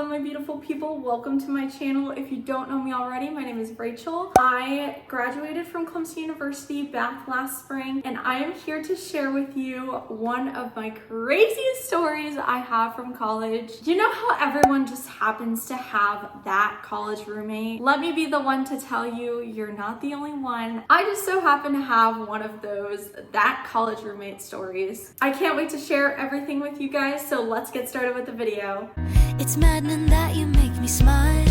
my beautiful people, welcome to my channel. If you don't know me already, my name is Rachel. I graduated from Clemson University back last spring, and I am here to share with you one of my craziest stories I have from college. You know how everyone just happens to have that college roommate? Let me be the one to tell you, you're not the only one. I just so happen to have one of those that college roommate stories. I can't wait to share everything with you guys, so let's get started with the video. It's maddening that you make me smile,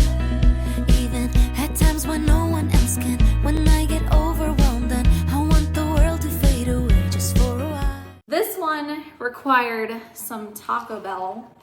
even at times when no one else can. When I get overwhelmed and I want the world to fade away just for a while. This one required some Taco Bell.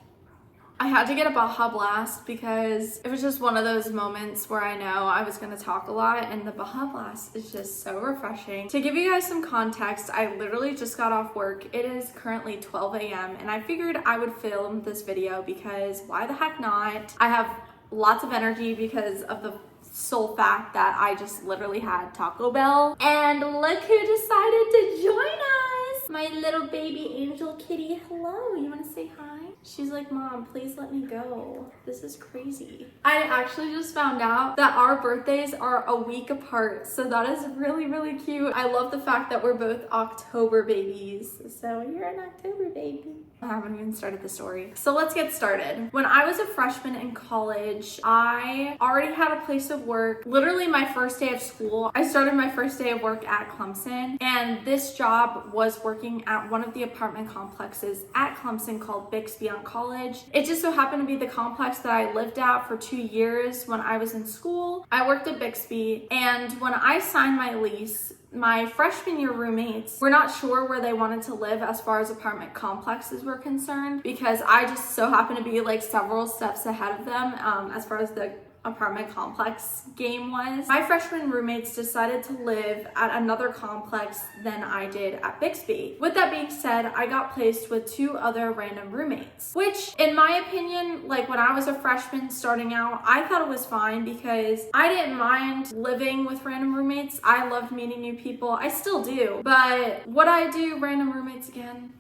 I had to get a Baja Blast because it was just one of those moments where I know I was gonna talk a lot, and the Baja Blast is just so refreshing. To give you guys some context, I literally just got off work. It is currently 12 a.m. and I figured I would film this video because why the heck not? I have lots of energy because of the sole fact that I just literally had Taco Bell. And look who decided to join us! My little baby angel kitty. Hello, you wanna say hi? She's like, Mom, please let me go. This is crazy. I actually just found out that our birthdays are a week apart, so that is really, really cute. I love the fact that we're both October babies. So you're an October baby. I haven't even started the story. So let's get started. When I was a freshman in college, I already had a place of work. Literally my first day of school, I started my first day of work at Clemson, and this job was working at one of the apartment complexes at Clemson called Bixby on College. It just so happened to be the complex that I lived at for 2 years when I was in school. I worked at Bixby, and when I signed my lease, my freshman year roommates were not sure where they wanted to live as far as apartment complexes were concerned, because I just so happened to be like several steps ahead of them as far as the apartment complex game was. My freshman roommates decided to live at another complex than I did at Bixby. With that being said, I got placed with 2 other random roommates, which in my opinion, like when I was a freshman starting out, I thought it was fine because I didn't mind living with random roommates. I loved meeting new people. I still do. But would I do random roommates again?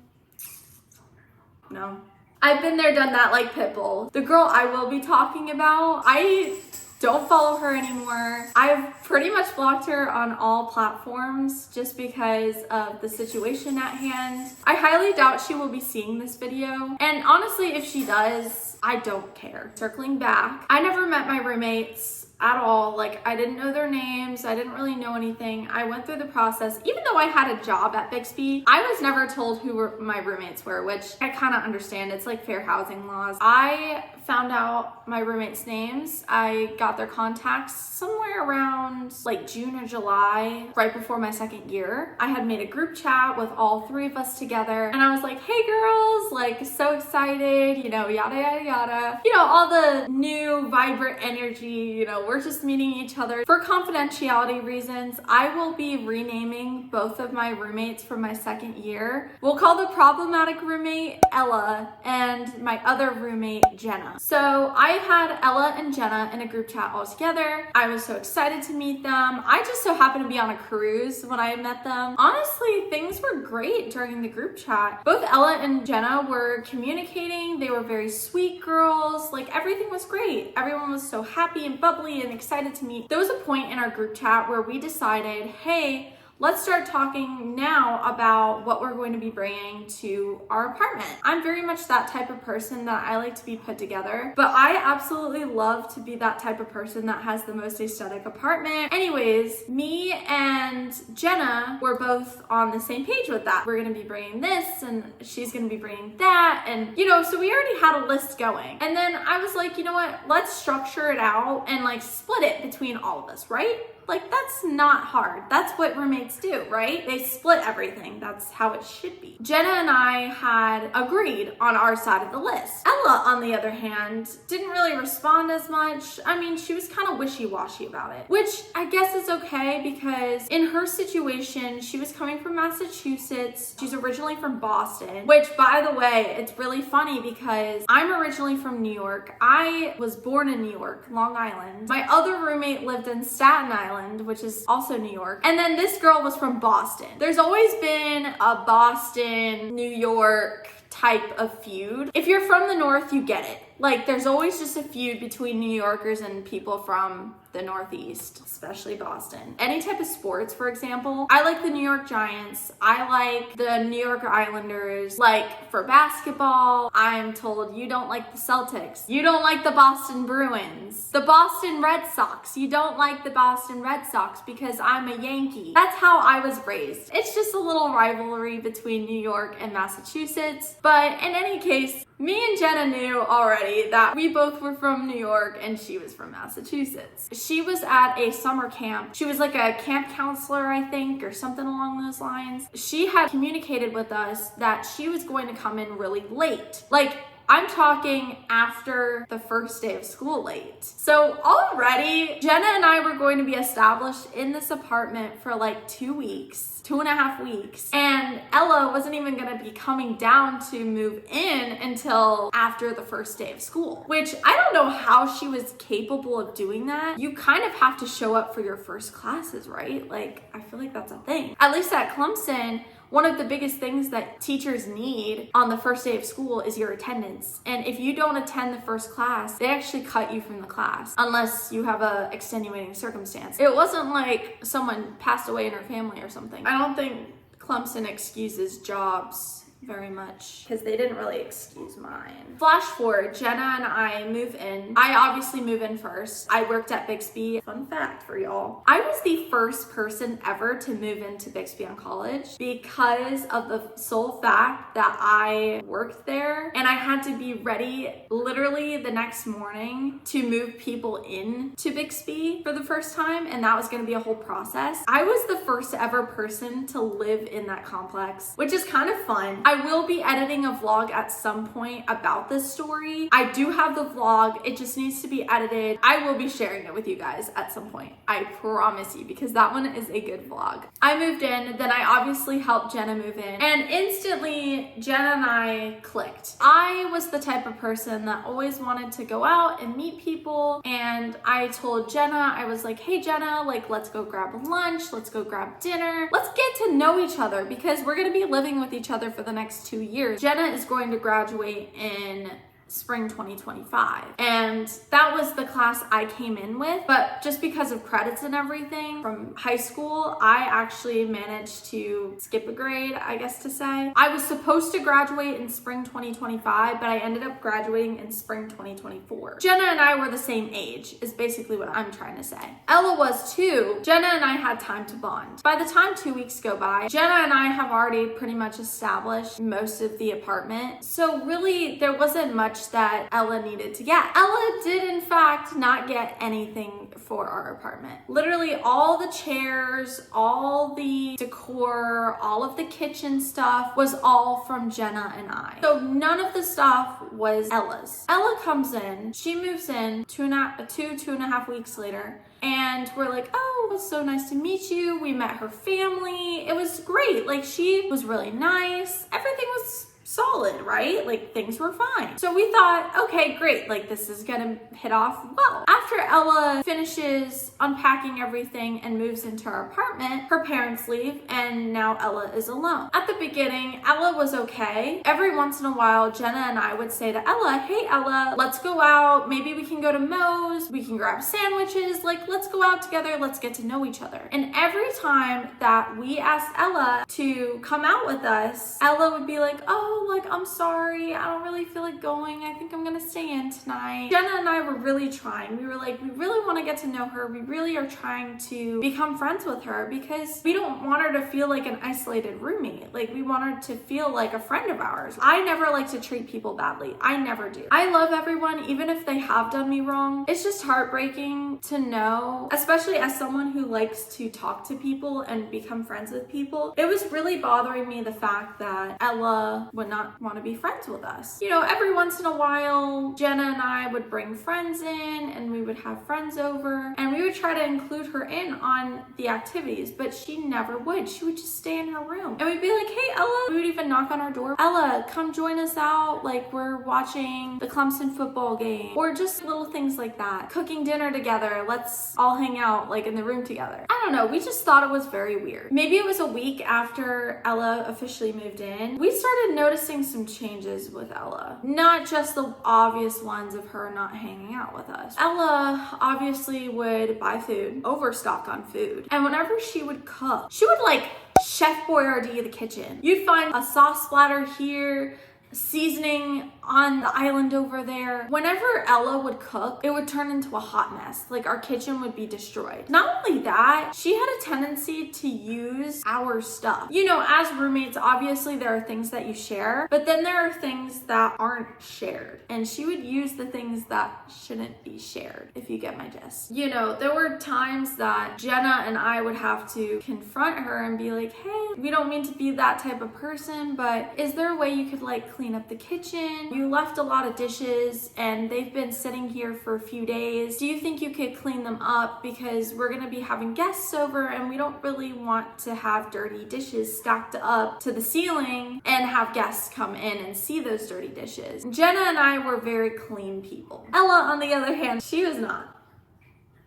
No. I've been there, done that like Pitbull. The girl I will be talking about, I don't follow her anymore. I've pretty much blocked her on all platforms just because of the situation at hand. I highly doubt she will be seeing this video. And honestly, if she does, I don't care. Circling back, I never met my roommates at all. Like, I didn't know their names. I didn't really know anything. I went through the process. Even though I had a job at Bixby, I was never told who my roommates were, which I kind of understand. It's like fair housing laws. I found out my roommates' names. I got their contacts somewhere around like June or July, right before my second year. I had made a group chat with all 3 of us together, and I was like, hey girls, like so excited, you know, yada, yada, yada. You know, all the new vibrant energy, you know, we're just meeting each other. For confidentiality reasons, I will be renaming both of my roommates from my second year. We'll call the problematic roommate Ella and my other roommate Jenna. So I had Ella and Jenna in a group chat all together. I was so excited to meet them. I just so happened to be on a cruise when I met them. Honestly, things were great during the group chat. Both Ella and Jenna were communicating. They were very sweet girls. Like, everything was great. Everyone was so happy and bubbly and excited to meet. There was a point in our group chat where we decided, hey, let's start talking now about what we're going to be bringing to our apartment. I'm very much that type of person that I like to be put together, but I absolutely love to be that type of person that has the most aesthetic apartment. Anyways, me and Jenna were both on the same page with that. We're gonna be bringing this and she's gonna be bringing that, and you know, so we already had a list going. And then I was like, you know what, let's structure it out and like split it between all of us, right? Like, that's not hard. That's what roommates do, right? They split everything. That's how it should be. Jenna and I had agreed on our side of the list. Ella, on the other hand, didn't really respond as much. I mean, she was kind of wishy-washy about it, which I guess is okay because in her situation, she was coming from Massachusetts. She's originally from Boston, which, by the way, it's really funny because I'm originally from New York. I was born in New York, Long Island. My other roommate lived in Staten Island, which is also New York. And then this girl was from Boston. There's always been a Boston, New York type of feud. If you're from the North, you get it. Like, there's always just a feud between New Yorkers and people from the Northeast, especially Boston. Any type of sports, for example, I like the New York Giants. I like the New York Islanders. Like, for basketball, I'm told you don't like the Celtics. You don't like the Boston Bruins. The Boston Red Sox. You don't like the Boston Red Sox because I'm a Yankee. That's how I was raised. It's just a little rivalry between New York and Massachusetts. But in any case, me and Jenna knew already that we both were from New York and she was from Massachusetts. She was at a summer camp. She was like a camp counselor, I think, or something along those lines. She had communicated with us that she was going to come in really late. Like, I'm talking after the first day of school late. So already, Jenna and I were going to be established in this apartment for like 2 weeks, 2.5 weeks. And Ella wasn't even gonna be coming down to move in until after the first day of school, which I don't know how she was capable of doing that. You kind of have to show up for your first classes, right? Like, I feel like that's a thing. At least at Clemson, one of the biggest things that teachers need on the first day of school is your attendance. And if you don't attend the first class, they actually cut you from the class unless you have a extenuating circumstance. It wasn't like someone passed away in her family or something. I don't think Clemson excuses jobs very much because they didn't really excuse mine. Flash forward, Jenna and I move in. I obviously move in first. I worked at Bixby. Fun fact for y'all. I was the first person ever to move into Bixby on college because of the sole fact that I worked there and I had to be ready literally the next morning to move people in to Bixby for the first time, and that was going to be a whole process. I was the first ever person to live in that complex, which is kind of fun. I will be editing a vlog at some point about this story. I do have the vlog. It just needs to be edited. I will be sharing it with you guys at some point. I promise you, because that one is a good vlog. I moved in, then I obviously helped Jenna move in, and instantly Jenna and I clicked. I was the type of person that always wanted to go out and meet people, and I told Jenna, I was like, hey Jenna, like, let's go grab lunch, let's go grab dinner, let's get to know each other because we're gonna be living with each other for the next 2 years. Jenna is going to graduate in spring 2025, and that was the class I came in with, but just because of credits and everything from high school, I actually managed to skip a grade, I guess to say. I was supposed to graduate in spring 2025, but I ended up graduating in spring 2024. Jenna and I were the same age is basically what I'm trying to say. Ella was too. Jenna and I had time to bond. By the time 2 weeks go by, Jenna and I have already pretty much established most of the apartment, so really there wasn't much that Ella needed to get. Ella did in fact not get anything for our apartment. Literally all the chairs, all the decor, all of the kitchen stuff was all from Jenna and I. So none of the stuff was Ella's. Ella comes in, she moves in 2.5 weeks later, and we're like, oh, it was so nice to meet you. We met her family. It was great. Like, she was really nice. Everything was solid, right? Like, things were fine. So we thought, okay, great. Like, this is gonna hit off well. After Ella finishes unpacking everything and moves into our apartment, her parents leave, and now Ella is alone. At the beginning, Ella was okay. Every once in a while, Jenna and I would say to Ella, hey Ella, let's go out. Maybe we can go to Moe's. We can grab sandwiches. Like, let's go out together. Let's get to know each other. And every time that we asked Ella to come out with us, Ella would be like, oh, like, I'm sorry, I don't really feel like going. I think I'm gonna stay in tonight. Jenna and I were really trying. We were like, we really want to get to know her. We really are trying to become friends with her because we don't want her to feel like an isolated roommate. Like, we want her to feel like a friend of ours. I never like to treat people badly. I never do. I love everyone, even if they have done me wrong. It's just heartbreaking to know, especially as someone who likes to talk to people and become friends with people. It was really bothering me the fact that Ella would not want to be friends with us. You know, every once in a while, Jenna and I would bring friends in and we would have friends over and we would try to include her in on the activities, but she never would. She would just stay in her room. And we'd be like, hey Ella, we would even knock on our door. Ella, come join us out. Like, we're watching the Clemson football game, or just little things like that. Cooking dinner together. Let's all hang out like in the room together. I don't know. We just thought it was very weird. Maybe it was a week after Ella officially moved in. We started noticing noticing some changes with Ella. Not just the obvious ones of her not hanging out with us. Ella obviously would buy food, overstock on food. And whenever she would cook, she would like Chef Boyardee the kitchen. You'd find a sauce splatter here, seasoning on the island over there. Whenever Ella would cook, it would turn into a hot mess. Like our kitchen would be destroyed. Not only that, she had a tendency to use our stuff. You know, as roommates, obviously there are things that you share, but then there are things that aren't shared. And she would use the things that shouldn't be shared, if you get my gist. You know, there were times that Jenna and I would have to confront her and be like, hey, we don't mean to be that type of person, but is there a way you could like clean up the kitchen? You left a lot of dishes and they've been sitting here for a few days. Do you think you could clean them up? Because we're gonna be having guests over and we don't really want to have dirty dishes stacked up to the ceiling and have guests come in and see those dirty dishes. Jenna and I were very clean people. Ella, on the other hand, she was not.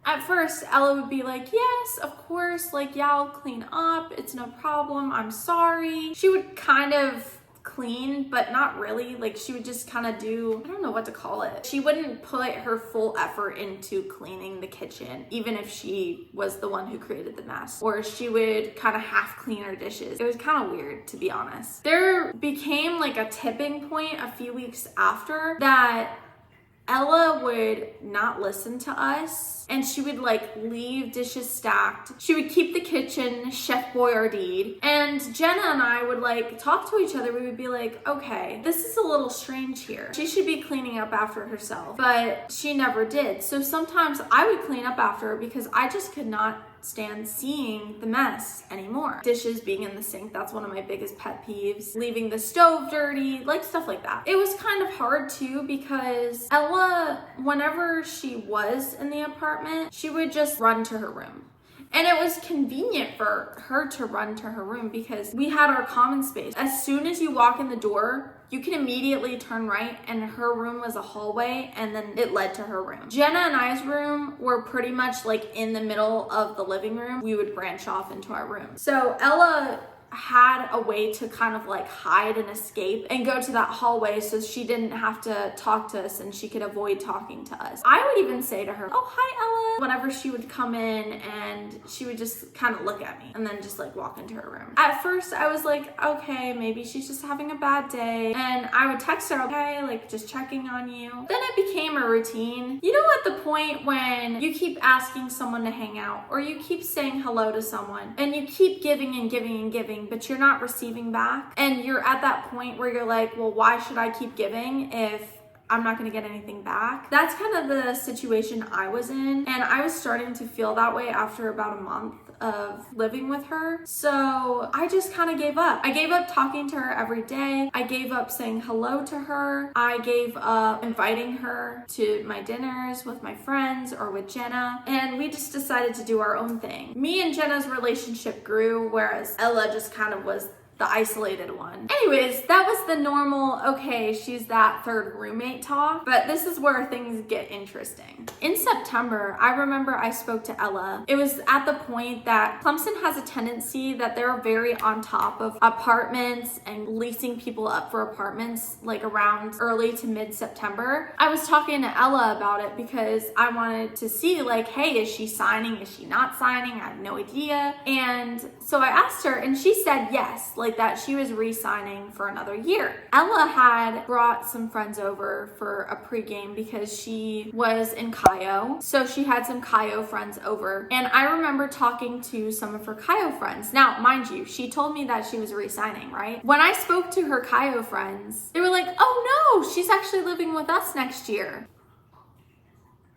At first, Ella would be like, yes, of course, like, yeah, I'll clean up. It's no problem. I'm sorry. She would kind of clean, but not really. Like she would just kind of do, I don't know what to call it. She wouldn't put her full effort into cleaning the kitchen, even if she was the one who created the mess. Or she would kind of half clean her dishes. It was kind of weird, to be honest. There became like a tipping point a few weeks after that Ella would not listen to us and she would like leave dishes stacked. She would keep the kitchen Chef Boyardee, and Jenna and I would like talk to each other. We would be like, okay, this is a little strange here. She should be cleaning up after herself, but she never did. So sometimes I would clean up after her because I just could not stand seeing the mess anymore. Dishes being in the sink, that's one of my biggest pet peeves. Leaving the stove dirty, like stuff like that. It was kind of hard too because Ella, whenever she was in the apartment, she would just run to her room. And it was convenient for her to run to her room because we had our common space. As soon as you walk in the door, you can immediately turn right and her room was a hallway and then it led to her room. Jenna and I's room were pretty much like in the middle of the living room. We would branch off into our room. So Ella had a way to kind of like hide and escape and go to that hallway so she didn't have to talk to us and she could avoid talking to us. I would even say to her, oh, hi, Ella, whenever she would come in, and she would just kind of look at me and then just like walk into her room. At first I was like, okay, maybe she's just having a bad day, and I would text her, okay, like just checking on you. Then it became a routine. You know, at the point when you keep asking someone to hang out or you keep saying hello to someone and you keep giving and giving and giving, but you're not receiving back. And you're at that point where you're like, well, why should I keep giving if I'm not gonna get anything back? That's kind of the situation I was in. And I was starting to feel that way after about a month of living with her. So I just kind of gave up. I gave up talking to her every day. I gave up saying hello to her. I gave up inviting her to my dinners with my friends or with Jenna. And we just decided to do our own thing. Me and Jenna's relationship grew, whereas Ella just kind of was the isolated one. Anyways, that was the normal, okay, she's that third roommate talk, but this is where things get interesting. In September, I remember I spoke to Ella. It was at the point that Clemson has a tendency that they're very on top of apartments and leasing people up for apartments like around early to mid-September. I was talking to Ella about it because I wanted to see like, hey, is she signing? Is she not signing? I have no idea. And so I asked her and she said yes, like that she was re-signing for another year. Ella had brought some friends over for a pregame because she was in Cayo. So she had some Cayo friends over. And I remember talking to some of her Cayo friends. Now, mind you, she told me that she was re-signing, right? When I spoke to her Cayo friends, they were like, oh no, she's actually living with us next year.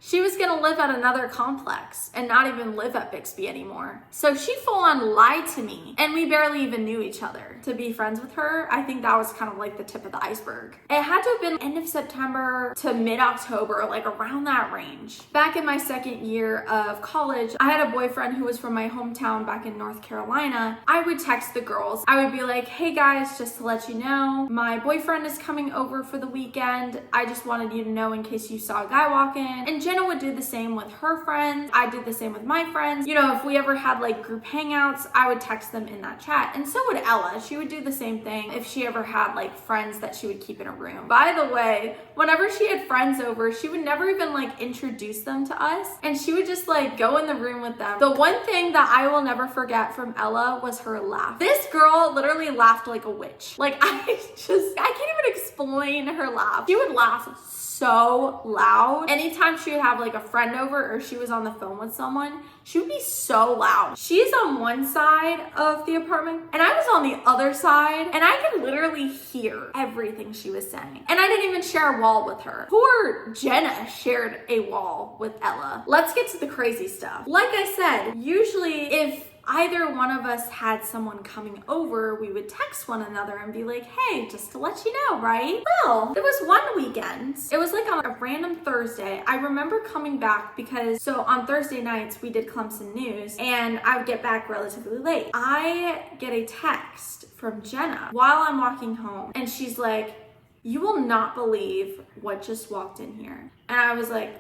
She was gonna live at another complex and not even live at Bixby anymore. So she full on lied to me, and we barely even knew each other. To be friends with her, I think that was kind of like the tip of the iceberg. It had to have been end of September to mid-October, like around that range. Back in my second year of college, I had a boyfriend who was from my hometown back in North Carolina. I would text the girls. I would be like, hey guys, just to let you know, my boyfriend is coming over for the weekend. I just wanted you to know in case you saw a guy walk in. And Jenna would do the same with her friends. I did the same with my friends. You know, if we ever had like group hangouts, I would text them in that chat. And so would Ella. She would do the same thing if she ever had like friends that she would keep in a room. By the way, whenever she had friends over, she would never even like introduce them to us. And she would just like go in the room with them. The one thing that I will never forget from Ella was her laugh. This girl literally laughed like a witch. Like I can't even explain her laugh. She would laugh so loud. Anytime she would have like a friend over or she was on the phone with someone, she would be so loud. She's on one side of the apartment and I was on the other side, and I could literally hear everything she was saying. And I didn't even share a wall with her. Poor Jenna shared a wall with Ella. Let's get to the crazy stuff. Like I said, usually if either one of us had someone coming over, we would text one another and be like, hey, just to let you know, right? Well, there was one weekend. It was like on a random Thursday. I remember coming back because, so on Thursday nights, we did Clemson News and I would get back relatively late. I get a text from Jenna while I'm walking home and she's like, you will not believe what just walked in here. And I was like,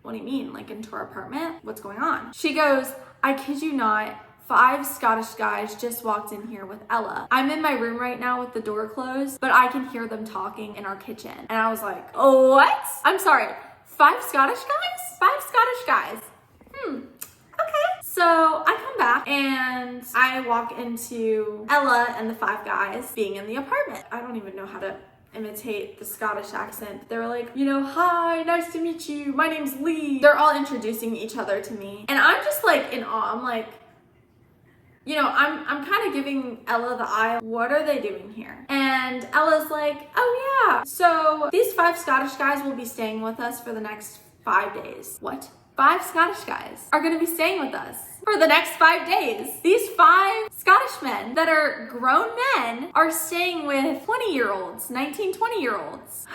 what do you mean? Like into our apartment? What's going on? She goes, I kid you not, 5 Scottish guys just walked in here with Ella. I'm in my room right now with the door closed, but I can hear them talking in our kitchen. And I was like, oh, what? I'm sorry, 5 Scottish guys? 5 Scottish guys. Okay. So I come back and I walk into Ella and the 5 guys being in the apartment. I don't even know how to imitate the Scottish accent. They were like, you know, hi, nice to meet you. My name's Lee. They're all introducing each other to me. And I'm just like in awe. I'm like, you know, I'm kind of giving Ella the eye. What are they doing here? And Ella's like, oh yeah. So these 5 Scottish guys will be staying with us for the next 5 days. What? 5 Scottish guys are gonna be staying with us for the next 5 days. These 5 Scottish men that are grown men are staying with 20-year-olds, 19, 20-year-olds.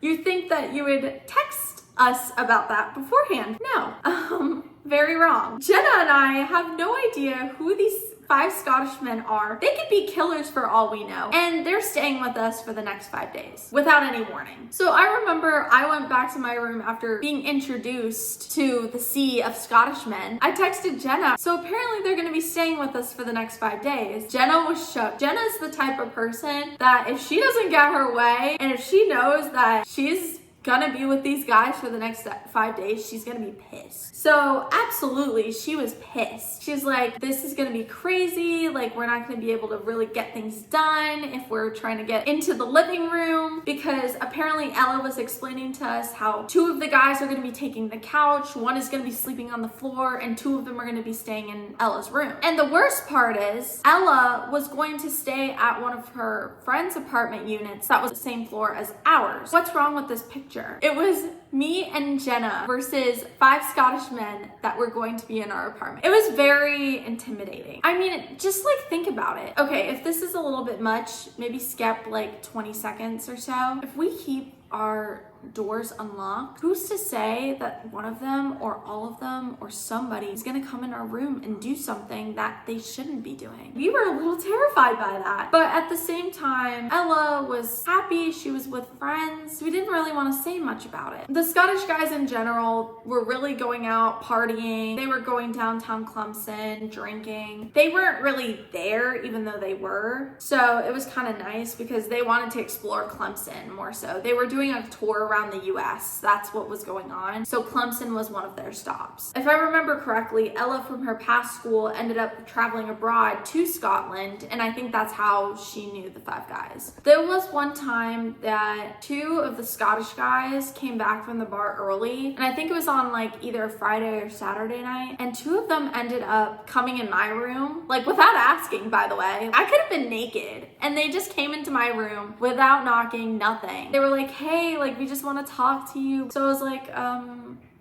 You'd think that you would text us about that beforehand. No, very wrong. Jenna and I have no idea who these 5 Scottish men are. They could be killers for all we know. And they're staying with us for the next 5 days without any warning. So I remember I went back to my room after being introduced to the sea of Scottish men. I texted Jenna. So apparently they're gonna be staying with us for the next 5 days. Jenna was shook. Jenna's the type of person that if she doesn't get her way and if she knows that she's gonna be with these guys for the next 5 days, she's gonna be pissed. So absolutely, she was pissed. She's like, this is gonna be crazy. Like, we're not gonna be able to really get things done if we're trying to get into the living room, because apparently Ella was explaining to us how 2 of the guys are gonna be taking the couch, 1 is gonna be sleeping on the floor, and 2 of them are gonna be staying in Ella's room. And the worst part is, Ella was going to stay at one of her friend's apartment units that was the same floor as ours. What's wrong with this picture? It was me and Jenna versus 5 Scottish men that were going to be in our apartment. It was very intimidating. I mean, just like think about it. Okay, if this is a little bit much, maybe skip like 20 seconds or so. If we keep our doors unlocked, who's to say that one of them or all of them or somebody is gonna come in our room and do something that they shouldn't be doing? We were a little terrified by that. But at the same time, Ella was happy. She was with friends. We didn't really want to say much about it. The Scottish guys in general were really going out partying. They were going downtown Clemson, drinking. They weren't really there, even though they were. So it was kind of nice because they wanted to explore Clemson more so. They were doing a tour around the US. That's what was going on. So Clemson was one of their stops. If I remember correctly, Ella from her past school ended up traveling abroad to Scotland, and I think that's how she knew the 5 guys. There was one time that 2 of the Scottish guys came back from the bar early, and I think it was on like either Friday or Saturday night, and 2 of them ended up coming in my room, like without asking, by the way. I could have been naked, and they just came into my room without knocking, nothing. They were like, hey, like we just want to talk to you. So I was like,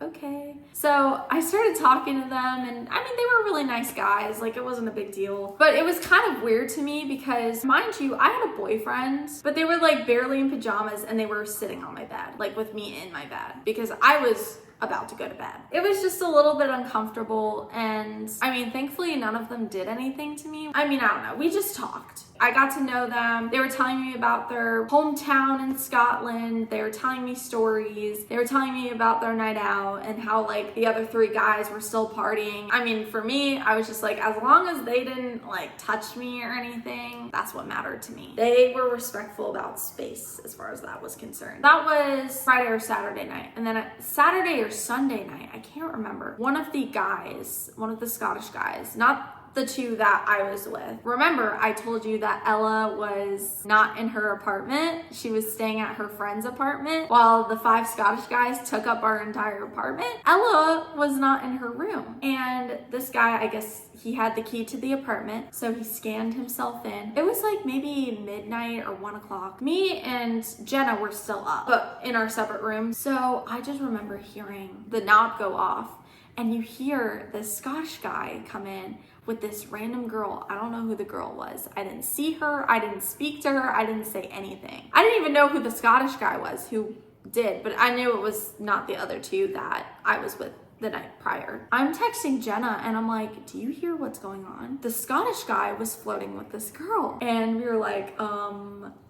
okay. So I started talking to them, and I mean, they were really nice guys. Like, it wasn't a big deal. But it was kind of weird to me because, mind you, I had a boyfriend, but they were like barely in pajamas and they were sitting on my bed, like with me in my bed, because I was about to go to bed. It was just a little bit uncomfortable, and I mean, thankfully none of them did anything to me. I mean, I don't know, we just talked. I got to know them. They were telling me about their hometown in Scotland. They were telling me stories. They were telling me about their night out and how like the other 3 guys were still partying. I mean, for me, I was just like, as long as they didn't like touch me or anything, that's what mattered to me. They were respectful about space as far as that was concerned. That was Friday or Saturday night. And then Saturday or Sunday night, I can't remember. One of the Scottish guys, not the 2 that I was with. Remember, I told you that Ella was not in her apartment. She was staying at her friend's apartment while the 5 Scottish guys took up our entire apartment. Ella was not in her room. And this guy, I guess he had the key to the apartment, so he scanned himself in. It was like maybe midnight or 1 o'clock. Me and Jenna were still up, but in our separate rooms. So I just remember hearing the knob go off, and you hear this Scottish guy come in with this random girl. I don't know who the girl was. I didn't see her. I didn't speak to her. I didn't say anything. I didn't even know who the Scottish guy was who did, but I knew it was not the other 2 that I was with the night prior. I'm texting Jenna and I'm like, do you hear what's going on? The Scottish guy was flirting with this girl. And we were like,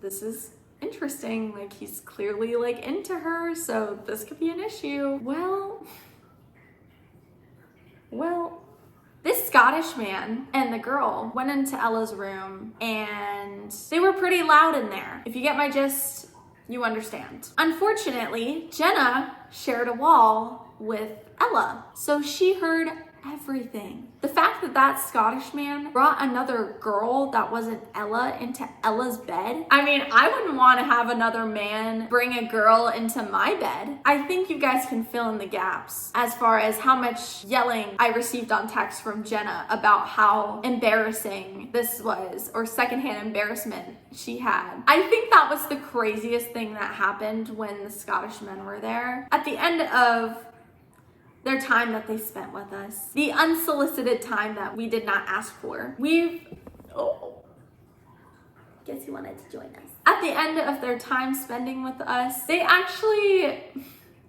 this is interesting. Like, he's clearly like into her, so this could be an issue. Well, this Scottish man and the girl went into Ella's room and they were pretty loud in there. If you get my gist, you understand. Unfortunately, Jenna shared a wall with Ella, so she heard everything. The fact that that Scottish man brought another girl that wasn't Ella into Ella's bed. I mean, I wouldn't want to have another man bring a girl into my bed. I think you guys can fill in the gaps as far as how much yelling I received on text from Jenna about how embarrassing this was, or secondhand embarrassment she had. I think that was the craziest thing that happened when the Scottish men were there. At the end of their time that they spent with us, the unsolicited time that we did not ask for, guess you wanted to join us. At the end of their time spending with us, they actually,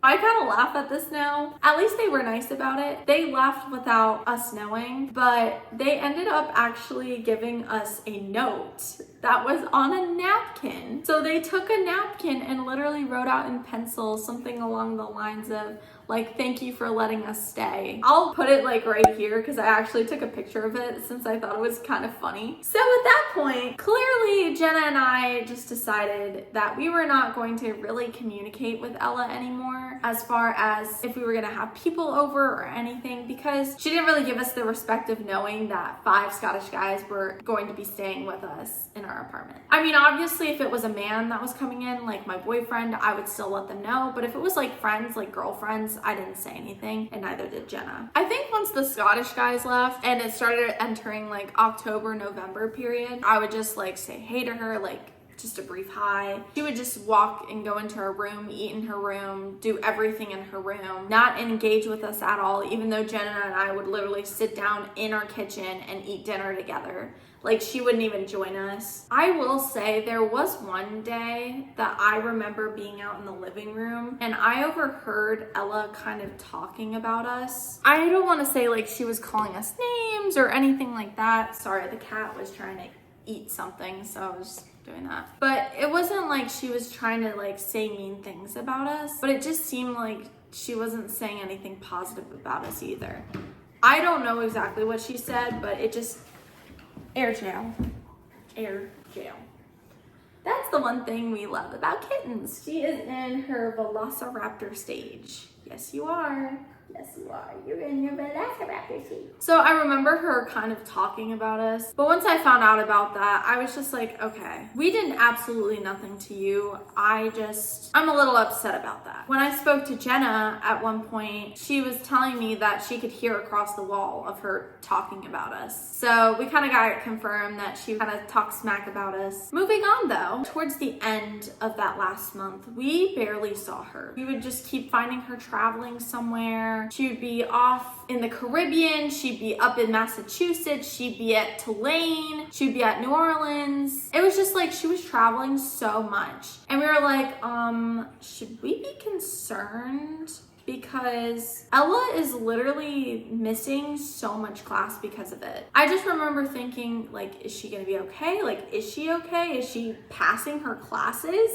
I kind of laugh at this now. At least they were nice about it. They left without us knowing, but they ended up actually giving us a note that was on a napkin. So they took a napkin and literally wrote out in pencil something along the lines of, like, thank you for letting us stay. I'll put it like right here because I actually took a picture of it since I thought it was kind of funny. So at that point, clearly Jenna and I just decided that we were not going to really communicate with Ella anymore as far as if we were gonna have people over or anything, because she didn't really give us the respect of knowing that 5 Scottish guys were going to be staying with us in our apartment. I mean, obviously if it was a man that was coming in, like my boyfriend, I would still let them know, but if it was like friends, like girlfriends, I didn't say anything, and neither did Jenna. I think once the Scottish guys left and it started entering like October, November period, I would just like say hey to her, like just a brief hi. She would just walk and go into her room, eat in her room, do everything in her room, not engage with us at all, even though Jenna and I would literally sit down in our kitchen and eat dinner together. Like, she wouldn't even join us. I will say there was one day that I remember being out in the living room and I overheard Ella kind of talking about us. I don't want to say like she was calling us names or anything like that. Sorry, the cat was trying to eat something, so I was doing that. But it wasn't like she was trying to like say mean things about us, but it just seemed like she wasn't saying anything positive about us either. I don't know exactly what she said, but it just... Air jail. That's the one thing we love about kittens. She is in her velociraptor stage. Yes, you are. Yes, you are. You're in your velociraptor stage. So I remember her kind of talking about us. But once I found out about that, I was just like, okay, we did absolutely nothing to you. I'm a little upset about that. When I spoke to Jenna at one point, she was telling me that she could hear across the wall of her talking about us. So we kind of got it confirmed that she kind of talked smack about us. Moving on though, towards the end of that last month, we barely saw her. We would just keep finding her traveling somewhere, somewhere. She would be off in the Caribbean. She'd be up in Massachusetts. She'd be at Tulane. She'd be at New Orleans. It was just like she was traveling so much. And we were like, should we be concerned? Because Ella is literally missing so much class because of it. I just remember thinking, like, is she gonna be okay? Like, is she okay? Is she passing her classes?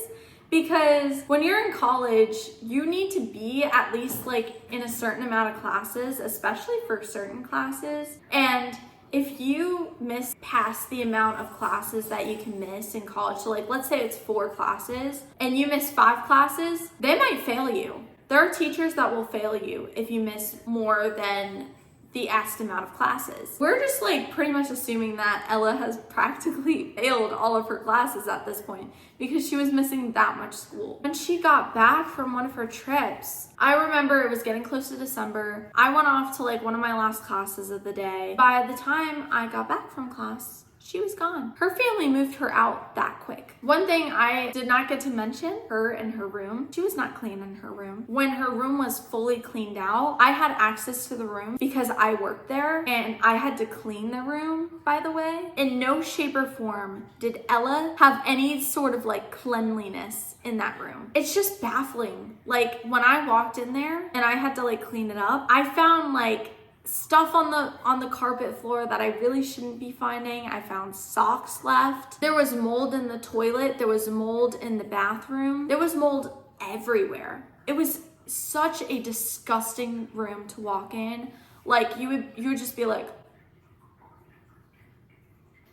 Because when you're in college, you need to be at least like in a certain amount of classes, especially for certain classes. And if you miss past the amount of classes that you can miss in college, so like let's say it's 4 classes and you miss 5 classes, they might fail you. There are teachers that will fail you if you miss more than the asked amount of classes. We're just like pretty much assuming that Ella has practically failed all of her classes at this point because she was missing that much school. When she got back from one of her trips, I remember it was getting close to December. I went off to like one of my last classes of the day. By the time I got back from class, she was gone. Her family moved her out that quick. One thing I did not get to mention, her and her room. She was not clean in her room. When her room was fully cleaned out, I had access to the room because I worked there and I had to clean the room, by the way. In no shape or form did Ella have any sort of like cleanliness in that room. It's just baffling. Like when I walked in there and I had to like clean it up, I found like stuff on the carpet floor that I really shouldn't be finding. I found socks left. There was mold in the toilet. There was mold in the bathroom. There was mold everywhere. It was such a disgusting room to walk in. Like you would just be like,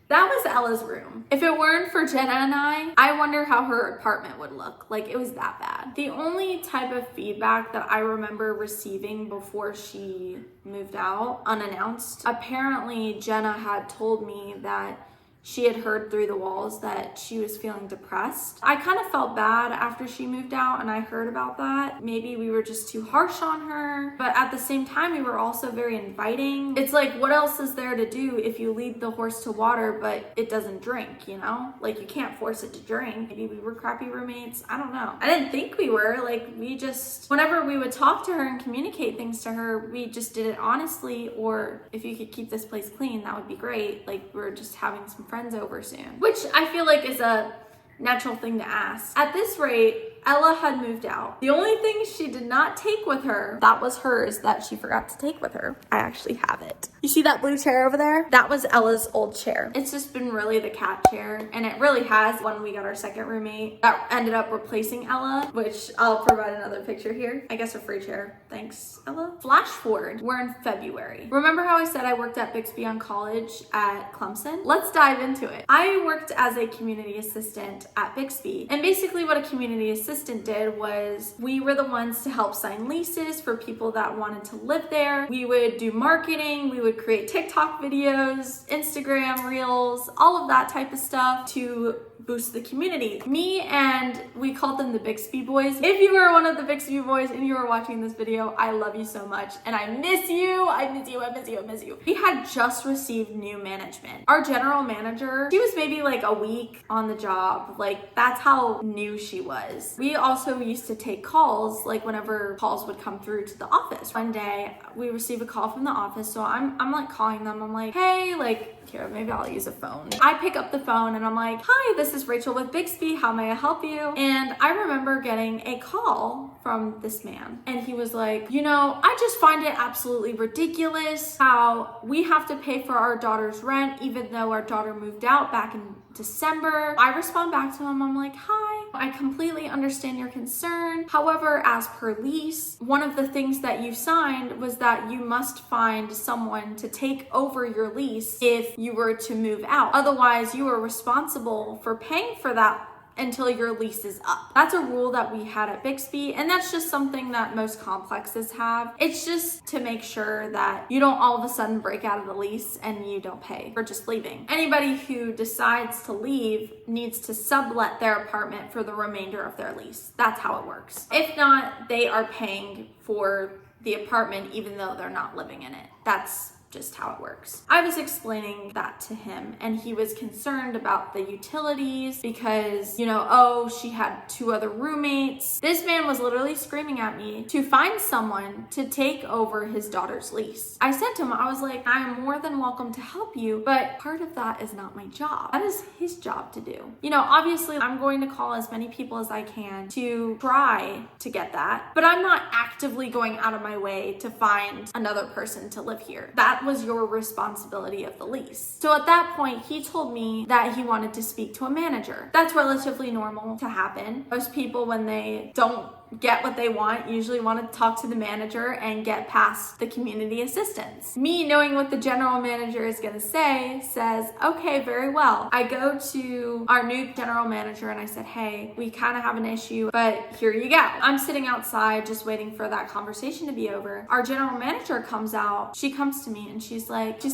that was Ella's room. If it weren't for Jenna and I wonder how her apartment would look. Like it was that bad. The only type of feedback that I remember receiving before she moved out unannounced, apparently Jenna had told me that she had heard through the walls that she was feeling depressed. I kind of felt bad after she moved out and I heard about that. Maybe we were just too harsh on her, but at the same time, we were also very inviting. It's like, what else is there to do if you lead the horse to water, but it doesn't drink, you know? Like you can't force it to drink. Maybe we were crappy roommates. I don't know. I didn't think we were. Like we just, whenever we would talk to her and communicate things to her, we just did it honestly, or if you could keep this place clean, that would be great. Like we're just having some friends over soon, which I feel like is a natural thing to ask. At this rate, Ella had moved out. The only thing she did not take with her, that was hers that she forgot to take with her. I actually have it. You see that blue chair over there? That was Ella's old chair. It's just been really the cat chair, and it really has when we got our second roommate that ended up replacing Ella, which I'll provide another picture here. I guess a free chair. Thanks, Ella. Flash forward, we're in February. Remember how I said I worked at Bixby on college at Clemson? Let's dive into it. I worked as a community assistant at Bixby, and basically what a community assistant did was we were the ones to help sign leases for people that wanted to live there. We would do marketing, we would create TikTok videos, Instagram reels, all of that type of stuff to boost the community. Me and we called them the Bixby Boys. If you are one of the Bixby Boys and you are watching this video, I love you so much and I miss you. I miss you, I miss you, I miss you. We had just received new management. Our general manager, she was maybe like a week on the job. Like that's how new she was. We also used to take calls, like whenever calls would come through to the office. One day we received a call from the office, so I'm like calling them. I'm like, hey, like here, maybe I'll use a phone. I pick up the phone and I'm like, hi, this is Rachel with Bixby. How may I help you? And I remember getting a call from this man. And he was like, you know, I just find it absolutely ridiculous how we have to pay for our daughter's rent, even though our daughter moved out back in December. I respond back to him. I'm like, hi, I completely understand your concern. However, as per lease, one of the things that you signed was that you must find someone to take over your lease if you were to move out. Otherwise, you are responsible for paying for that until your lease is up. That's a rule that we had at Bixby, and that's just something that most complexes have. It's just to make sure that you don't all of a sudden break out of the lease and you don't pay for just leaving. Anybody who decides to leave needs to sublet their apartment for the remainder of their lease. That's how it works. If not, they are paying for the apartment even though they're not living in it. That's just how it works. I was explaining that to him, and he was concerned about the utilities because, you know, oh, she had 2 other roommates. This man was literally screaming at me to find someone to take over his daughter's lease. I said to him, I was like, I am more than welcome to help you, but part of that is not my job. That is his job to do. You know, obviously I'm going to call as many people as I can to try to get that, but I'm not actively going out of my way to find another person to live here. That was your responsibility of the lease. So at that point, he told me that he wanted to speak to a manager. That's relatively normal to happen. Most people, when they don't get what they want, usually want to talk to the manager and get past the community assistance. Me knowing what the general manager is going to say says, okay, very well. I go to our new general manager and I said, hey, we kind of have an issue, but here you go. I'm sitting outside just waiting for that conversation to be over. Our general manager comes out. She comes to me and she's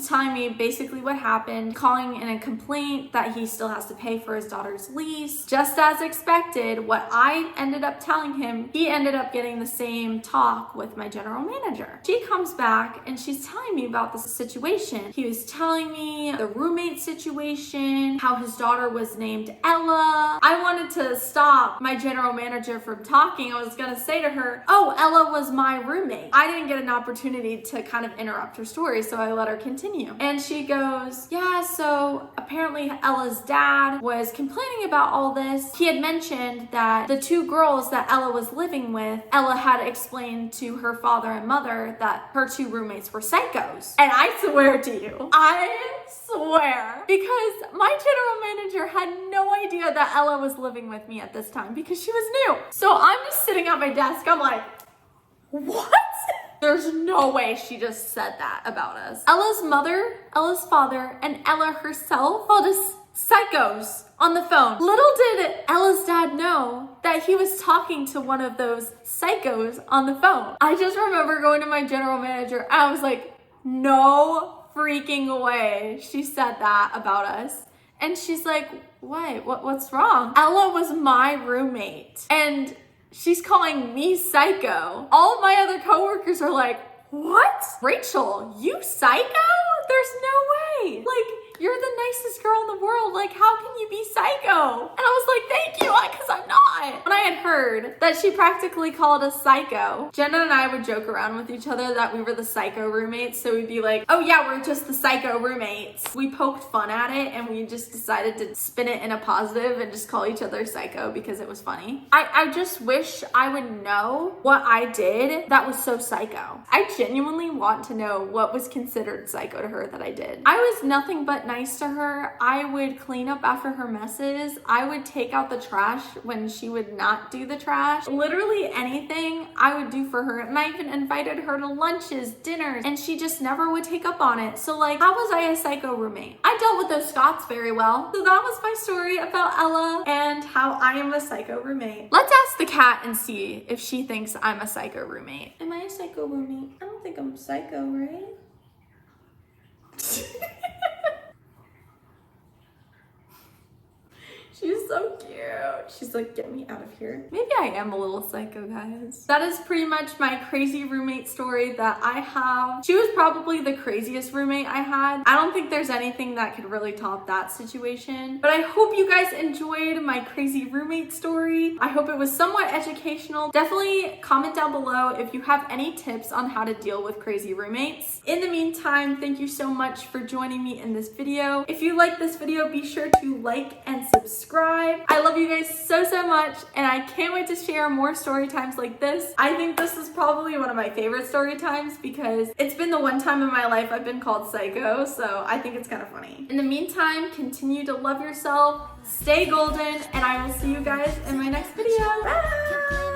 telling me basically what happened, calling in a complaint that he still has to pay for his daughter's lease. Just as expected, what I ended up telling him, he ended up getting the same talk with my general manager. She comes back and she's telling me about the situation. He was telling me the roommate situation, how his daughter was named Ella. I wanted to stop my general manager from talking. I was gonna say to her, oh, Ella was my roommate. I didn't get an opportunity to kind of interrupt her story, so I let her continue. And she goes, yeah, so apparently Ella's dad was complaining about all this. He had mentioned that the 2 girls that Ella was living with, Ella had explained to her father and mother that her 2 roommates were psychos. And I swear to you, because my general manager had no idea that Ella was living with me at this time because she was new. So I'm just sitting at my desk, I'm like, what? There's no way she just said that about us. Ella's mother, Ella's father, and Ella herself called us psychos on the phone. Little did Ella's dad know that he was talking to one of those psychos on the phone. I just remember going to my general manager and I was like, no freaking way she said that about us. And she's like, what's wrong? Ella was my roommate and she's calling me psycho. All of my other coworkers are like, what? Rachel, you psycho? There's no way. You're the nicest girl in the world. How can you be psycho? And I was like, thank you, because I'm not. When I had heard that she practically called us psycho, Jenna and I would joke around with each other that we were the psycho roommates. So we'd be like, oh yeah, we're just the psycho roommates. We poked fun at it and we just decided to spin it in a positive and just call each other psycho because it was funny. I just wish I would know what I did that was so psycho. I genuinely want to know what was considered psycho to her that I did. I was nothing but nice to her. I would clean up after her messes. I would take out the trash when she would not do the trash. Literally anything I would do for her. And I even invited her to lunches, dinners, and she just never would take up on it. So how was I a psycho roommate? I dealt with those Scots very well. So that was my story about Ella and how I am a psycho roommate. Let's ask the cat and see if she thinks I'm a psycho roommate. Am I a psycho roommate? I don't think I'm psycho, right? She's so cute. She's like, get me out of here. Maybe I am a little psycho, guys. That is pretty much my crazy roommate story that I have. She was probably the craziest roommate I had. I don't think there's anything that could really top that situation. But I hope you guys enjoyed my crazy roommate story. I hope it was somewhat educational. Definitely comment down below if you have any tips on how to deal with crazy roommates. In the meantime, thank you so much for joining me in this video. If you like this video, be sure to like and subscribe. I love you guys so much and I can't wait to share more story times like this. I think this is probably one of my favorite story times because it's been the one time in my life I've been called psycho, so I think it's kind of funny. In the meantime, continue to love yourself, stay golden, and I will see you guys in my next video. Bye!